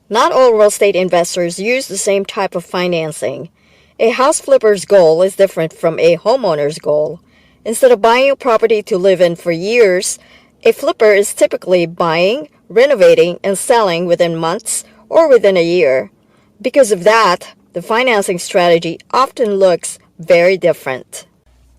Not all real estate investors use the same type of financing. A house flipper's goal is different from a homeowner's goal. Instead of buying a property to live in for years, a flipper is typically buying, renovating, and selling within months or within a year. Because of that, the financing strategy often looks very different.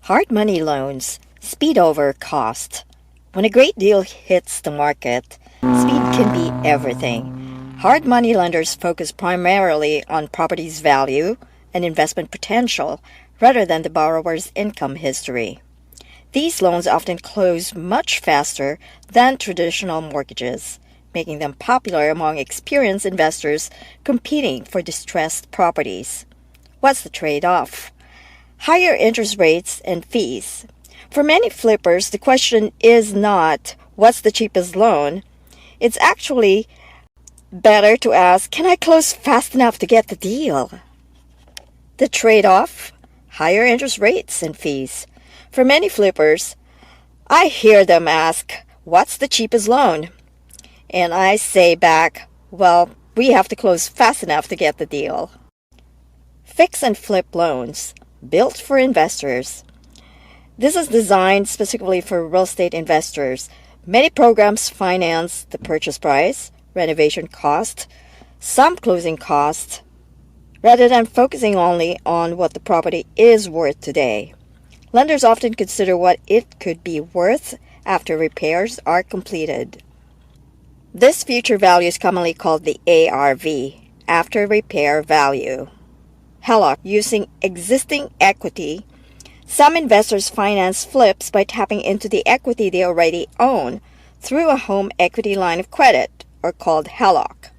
Hard money loans, speed over cost. When a great deal hits the market, speed can be everything. Hard money lenders focus primarily on property's value and investment potential rather than the borrower's income history. These loans often close much faster than traditional mortgages, making them popular among experienced investors competing for distressed properties. What's the trade-off? Higher interest rates and fees. For many flippers, the question is not, what's the cheapest loan? It's actually better to ask, can I close fast enough to get the deal? The trade-off? Higher interest rates and fees. For many flippers, I hear them ask, what's the cheapest loan? And I say back, well, we have to close fast enough to get the deal. Fix and flip loans, built for investors. This is designed specifically for real estate investors. Many programs finance the purchase price, renovation cost, some closing costs, rather than focusing only on what the property is worth today. Lenders often consider what it could be worth after repairs are completed. This future value is commonly called the ARV, after repair value. HELOC, using existing equity. Some investors finance flips by tapping into the equity they already own through a home equity line of credit, or called HELOC.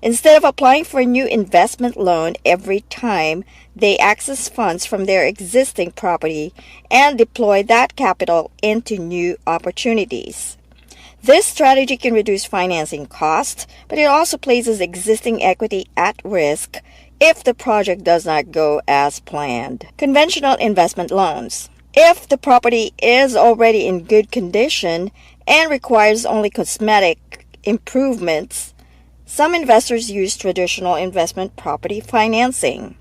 Instead of applying for a new investment loan every time, they access funds from their existing property and deploy that capital into new opportunities. This strategy can reduce financing costs, but it also places existing equity at risk if the project does not go as planned. Conventional investment loans. If the property is already in good condition and requires only cosmetic improvements, some investors use traditional investment property financing.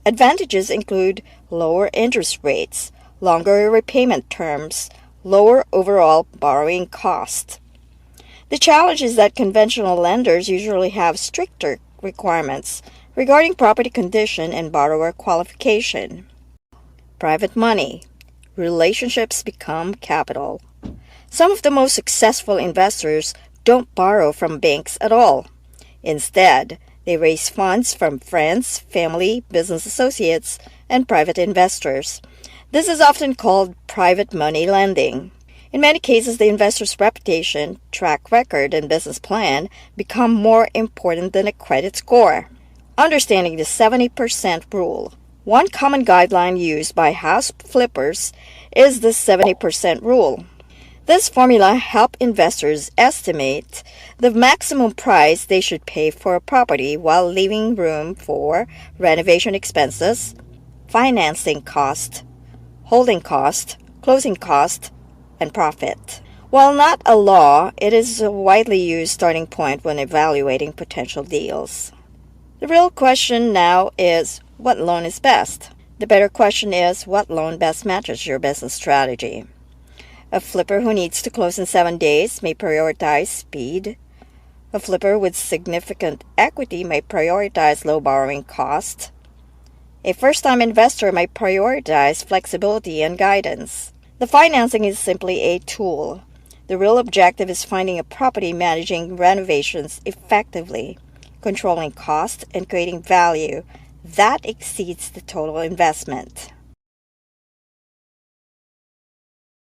Advantages include lower interest rates, longer repayment terms, lower overall borrowing cost. The challenge is that conventional lenders usually have stricter requirements regarding property condition and borrower qualification. Private money. Relationships become capital. Some of the most successful investors don't borrow from banks at all. Instead, they raise funds from friends, family, business associates, and private investors. This is often called private money lending. In many cases, the investor's reputation, track record, and business plan become more important than a credit score. Understanding the 70% rule. One common guideline used by house flippers is the 70% rule. This formula helps investors estimate the maximum price they should pay for a property while leaving room for renovation expenses, financing cost, holding cost, closing cost, and profit. While not a law, it is a widely used starting point when evaluating potential deals. The real question now is, what loan is best? The better question is, what loan best matches your business strategy? A flipper who needs to close in 7 days may prioritize speed. A flipper with significant equity may prioritize low borrowing cost. A first-time investor might prioritize flexibility and guidance. The financing is simply a tool. The real objective is finding a property managing renovations effectively, controlling cost, and creating value that exceeds the total investment.